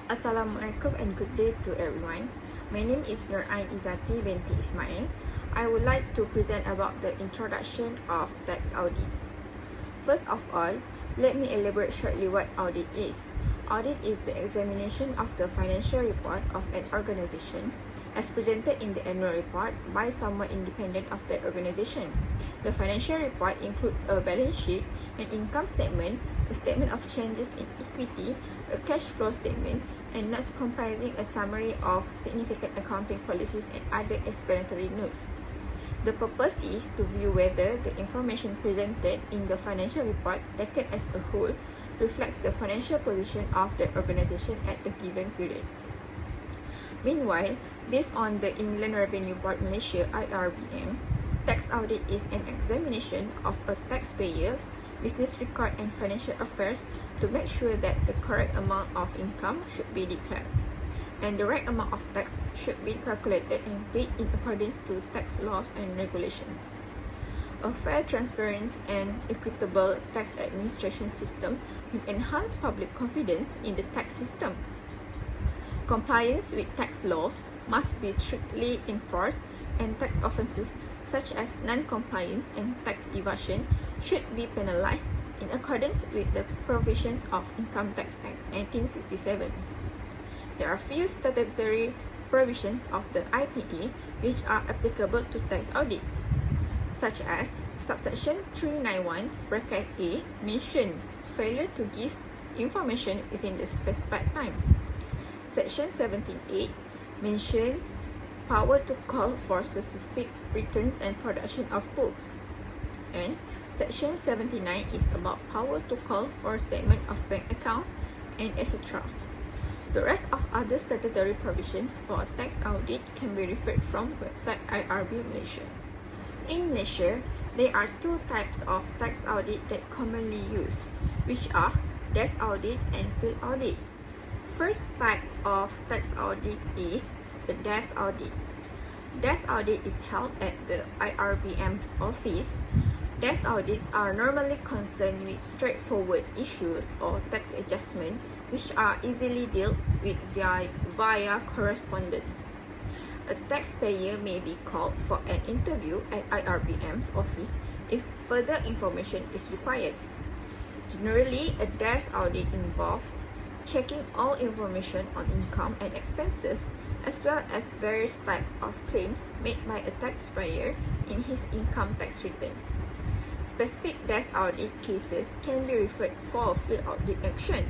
Assalamualaikum and good day to everyone. My name is Nur Ain Izzati binti Ismail. I would like to present about the introduction of tax audit. First of all, let me elaborate shortly what audit is. Audit is the examination of the financial report of an organization as presented in the annual report by someone independent of that organization. The financial report includes a balance sheet, an income statement, a statement of changes in equity, a cash flow statement, and notes comprising a summary of significant accounting policies and other explanatory notes. The purpose is to view whether the information presented in the financial report taken as a whole reflects the financial position of the organization at a given period. Meanwhile, based on the Inland Revenue Board Malaysia (IRBM), tax audit is an examination of a taxpayer's business record and financial affairs to make sure that the correct amount of income should be declared, and the right amount of tax should be calculated and paid in accordance to tax laws and regulations. A fair, transparent, and equitable tax administration system will enhance public confidence in the tax system. Compliance with tax laws must be strictly enforced, and tax offences such as non-compliance and tax evasion should be penalized in accordance with the provisions of Income Tax Act 1967. There are few statutory provisions of the ITE which are applicable to tax audits, such as subsection 391 bracket A mention failure to give information within the specified time. Section 17.8 mention power to call for specific returns and production of books. And Section 79 is about power to call for statement of bank accounts and etc. The rest of other statutory provisions for tax audit can be referred from website IRB Malaysia. In Malaysia, there are two types of tax audit that commonly used, which are desk audit and field audit. First type of tax audit is the desk audit. Desk audit is held at the IRBM's office. Desk audits are normally concerned with straightforward issues or tax adjustment which are easily dealt with via correspondence. A taxpayer may be called for an interview at IRBM's office if further information is required. Generally, a desk audit involves checking all information on income and expenses, as well as various types of claims made by a taxpayer in his income tax return. Specific desk audit cases can be referred for field audit action.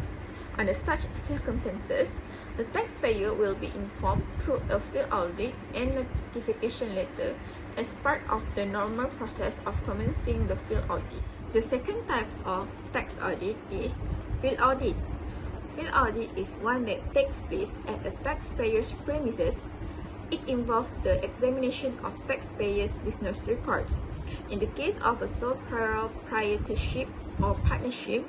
Under such circumstances, the taxpayer will be informed through a field audit and notification letter as part of the normal process of commencing the field audit. The second type of tax audit is field audit. Field audit is one that takes place at a taxpayer's premises. It involves the examination of taxpayers' business records. In the case of a sole proprietorship or partnership,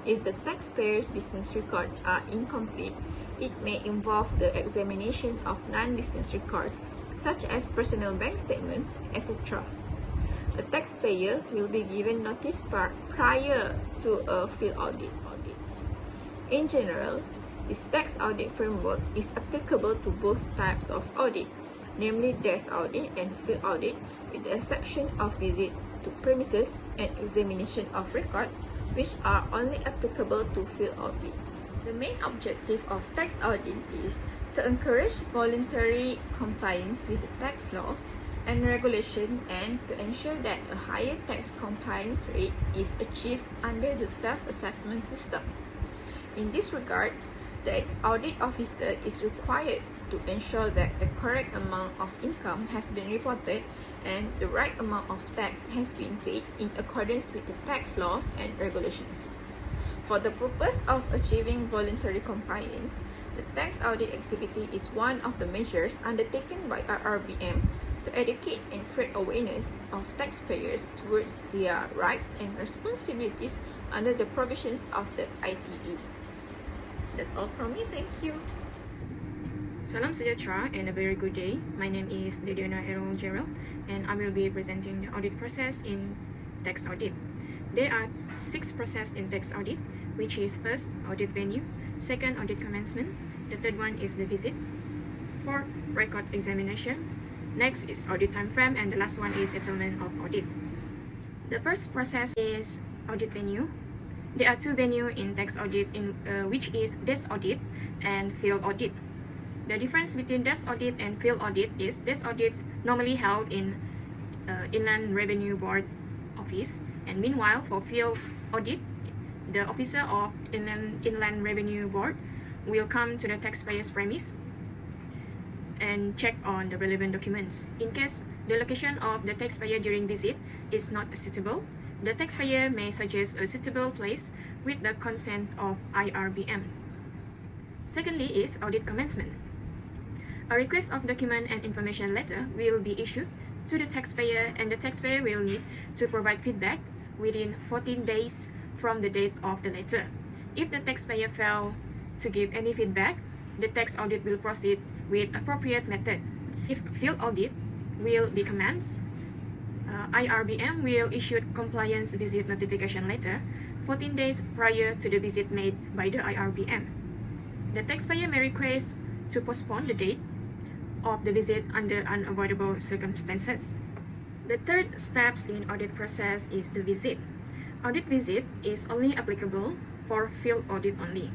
if the taxpayer's business records are incomplete, it may involve the examination of non-business records, such as personal bank statements, etc. A taxpayer will be given notice prior to a field audit. In general, this tax audit framework is applicable to both types of audit, namely desk audit and field audit, with the exception of visit to premises and examination of record, which are only applicable to field audit. The main objective of tax audit is to encourage voluntary compliance with the tax laws and regulation and to ensure that a higher tax compliance rate is achieved under the self-assessment system. In this regard, the audit officer is required to ensure that the correct amount of income has been reported and the right amount of tax has been paid in accordance with the tax laws and regulations. For the purpose of achieving voluntary compliance, the tax audit activity is one of the measures undertaken by IRBM to educate and create awareness of taxpayers towards their rights and responsibilities under the provisions of the ITE. That's all from me. Thank you. Salam sejahtera and a very good day. My name is Didiana Errol Gerald and I will be presenting the audit process in tax audit. There are 6 processes in tax audit, which is first, audit venue, second, audit commencement, The third one is the visit. Fourth, record examination. Next is audit time frame, and the last one is settlement of audit. The first process is audit venue. There are two venues in tax audit, which is desk audit and field audit. The difference between desk audit and field audit is desk audits normally held in Inland Revenue Board office, and meanwhile for field audit, the officer of Inland Revenue Board will come to the taxpayer's premise and check on the relevant documents. In case the location of the taxpayer during visit is not suitable, the taxpayer may suggest a suitable place with the consent of IRBM. Secondly is audit commencement. A request of document and information letter will be issued to the taxpayer, and the taxpayer will need to provide feedback within 14 days from the date of the letter. If the taxpayer fails to give any feedback, the tax audit will proceed with appropriate method. If field audit will be commenced, IRBM will issue compliance visit notification letter 14 days prior to the visit made by the IRBM. The taxpayer may request to postpone the date of the visit under unavoidable circumstances. The third steps in audit process is the visit. Audit visit is only applicable for field audit only.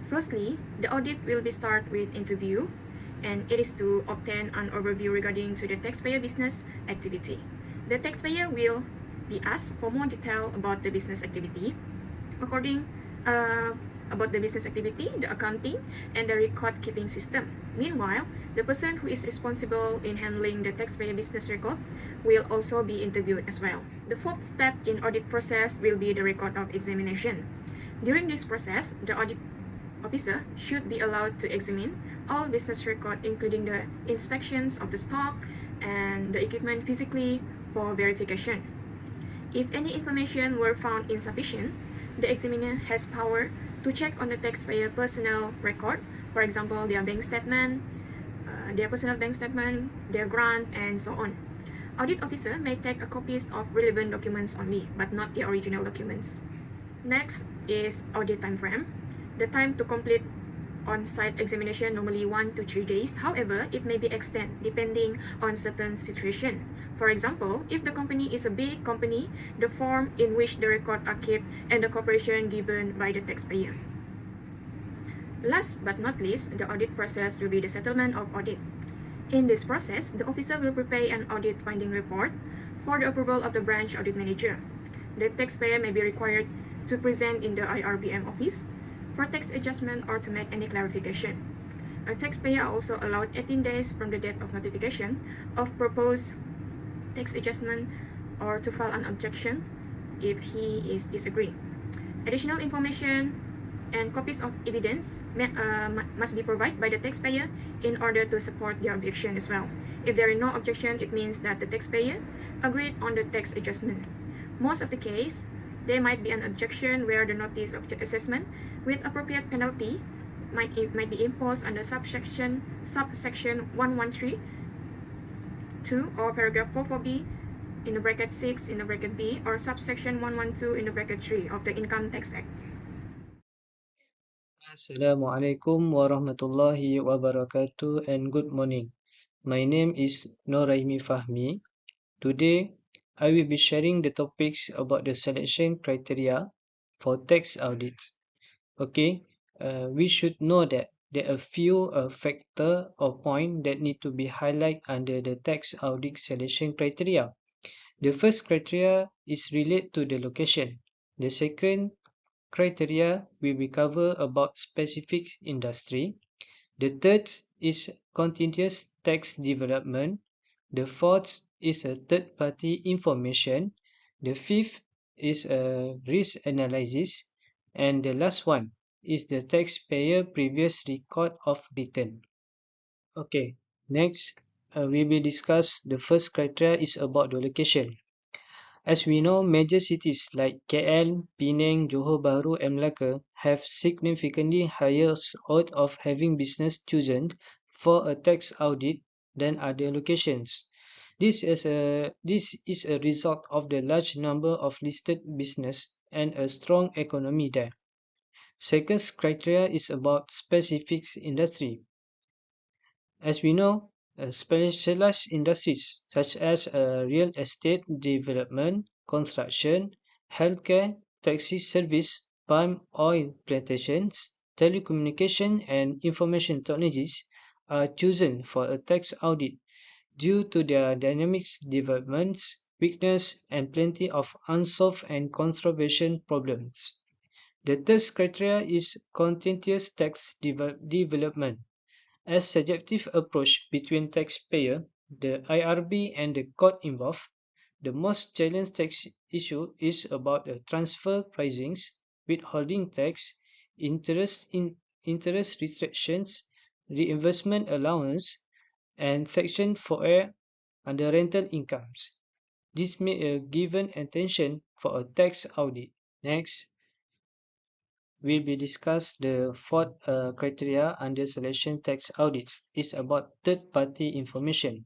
Firstly, the audit will be start with interview, and it is to obtain an overview regarding to the taxpayer business activity. The taxpayer will be asked for more detail about the business activity, about the business activity, the accounting, and the record keeping system. Meanwhile, the person who is responsible in handling the taxpayer business record will also be interviewed as well. The fourth step in audit process will be the record of examination. During this process, the audit officer should be allowed to examine all business record, including the inspections of the stock and the equipment physically for verification. If any information were found insufficient, the examiner has power to check on the taxpayer personal record, for example, their bank statement, their personal bank statement, their grant, and so on. Audit officer may take a copies of relevant documents only, but not the original documents. Next is audit time frame. The time to complete on-site examination normally 1 to 3 days. However, it may be extended depending on certain situation. For example, if the company is a big company, the form in which the record are kept and the cooperation given by the taxpayer. Last but not least, the audit process will be the settlement of audit. In this process, the officer will prepare an audit finding report for the approval of the branch audit manager. The taxpayer may be required to present in the IRBM office for tax adjustment or to make any clarification. A taxpayer are also allowed 18 days from the date of notification of proposed tax adjustment or to file an objection if he is disagree. Additional information and copies of evidence must be provided by the taxpayer in order to support their objection as well. If there is no objection, it means that the taxpayer agreed on the tax adjustment. Most of the case, there might be an objection where the notice of assessment with appropriate penalty might be imposed under subsection 113 2 or paragraph 44b in the bracket 6 in the bracket b, or subsection 112 in the bracket 3 of the Income Tax Act. Assalamualaikum warahmatullahi wabarakatuh, and good morning. My name is Noraimi Fahmi. Today, I will be sharing the topics about the selection criteria for tax audits. Okay, we should know that there are few factor or point that need to be highlighted under the tax audit selection criteria. The first criteria is related to the location. The second criteria will be cover about specific industry. The third is continuous tax development. The fourth is a third-party information. The fifth is a risk analysis. And the last one is the taxpayer previous record of return. Okay, next we will discuss the first criteria is about the location. As we know, major cities like KL, Penang, Johor Bahru, and Melaka have significantly higher odds of having business chosen for a tax audit than other locations. This is a result of the large number of listed business and a strong economy there. Second criteria is about specific industry. As we know, specialized industries such as real estate development, construction, healthcare, taxi service, palm oil plantations, telecommunication, and information technologies are chosen for a tax audit due to their dynamic developments, weakness, and plenty of unsolved and controversial problems. The third criteria is continuous tax development. As subjective approach between taxpayer, the IRB and the court involved, the most challenging tax issue is about the transfer pricings, withholding tax, interest restrictions, reimbursement allowance, and Section 4A under rental incomes. This may a given attention for a tax audit. Next, will be discussed the fourth criteria under selection tax audits is about third-party information.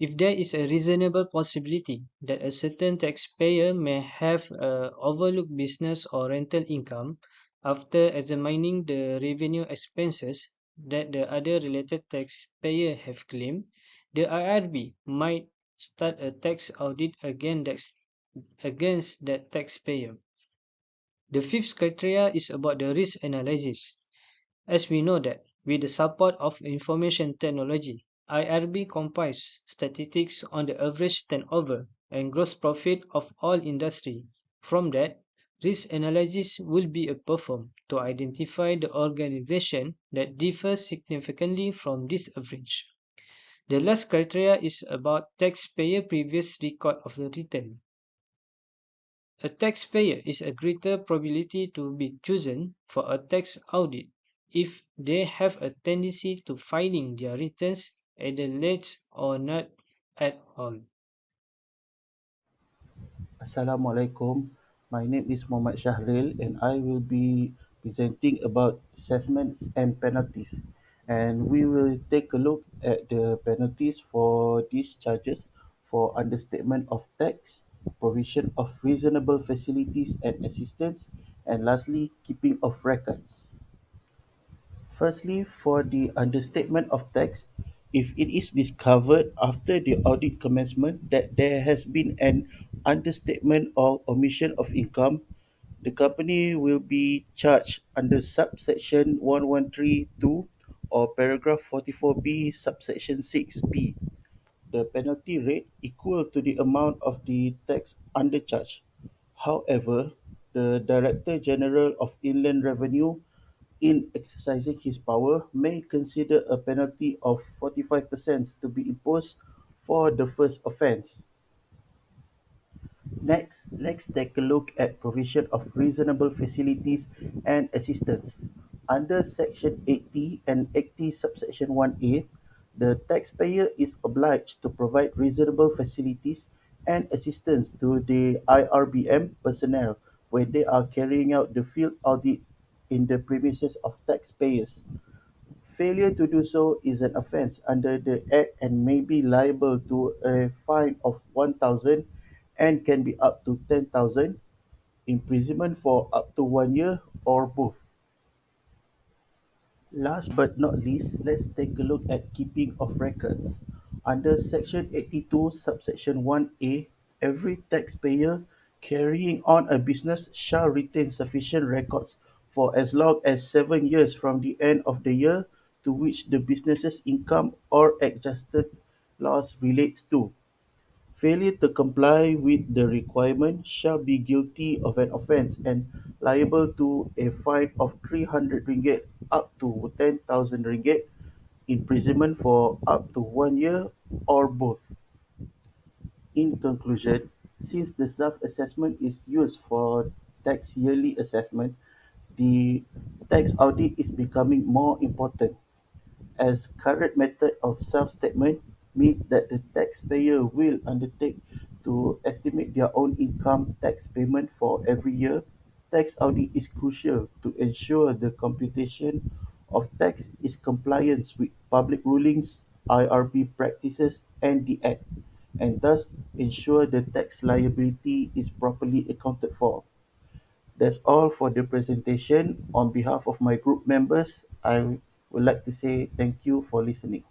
If there is a reasonable possibility that a certain taxpayer may have overlooked business or rental income after examining the revenue expenses that the other related taxpayer have claimed, the IRB might start a tax audit against that taxpayer. The fifth criteria is about the risk analysis. As we know that, with the support of information technology, IRB compiles statistics on the average turnover and gross profit of all industry. From that, risk analysis will be performed to identify the organization that differs significantly from this average. The last criteria is about taxpayer previous record of the return. A taxpayer is a greater probability to be chosen for a tax audit if they have a tendency to filing their returns either late or not at all. Assalamualaikum. My name is Muhammad Shahril and I will be presenting about assessments and penalties. And we will take a look at the penalties for these charges for understatement of tax, provision of reasonable facilities and assistance, and lastly, keeping of records. Firstly, for the understatement of tax, if it is discovered after the audit commencement that there has been an understatement or omission of income, the company will be charged under subsection 1132 or paragraph 44B subsection 6B. The penalty rate equal to the amount of the tax undercharged. However, the Director General of Inland Revenue in exercising his power may consider a penalty of 45% to be imposed for the first offence. Next, let's take a look at provision of reasonable facilities and assistance. Under Section 80 and 80 subsection 1A, the taxpayer is obliged to provide reasonable facilities and assistance to the IRBM personnel when they are carrying out the field audit in the premises of taxpayers. Failure to do so is an offence under the Act and may be liable to a fine of 1,000 and can be up to 10,000, imprisonment for up to 1 year, or both. Last but not least, let's take a look at keeping of records. Under Section 82, subsection 1A, every taxpayer carrying on a business shall retain sufficient records for as long as 7 years from the end of the year to which the business's income or adjusted loss relates to. Failure to comply with the requirement shall be guilty of an offence and liable to a fine of 300 ringgit up to 10,000 ringgit, imprisonment for up to 1 year, or both. In conclusion, since the self-assessment is used for tax yearly assessment, the tax audit is becoming more important as current method of self-statement means that the taxpayer will undertake to estimate their own income tax payment for every year. Tax audit is crucial to ensure the computation of tax is compliance with public rulings, IRB practices, and the Act, and thus ensure the tax liability is properly accounted for. That's all for the presentation. On behalf of my group members, I would like to say thank you for listening.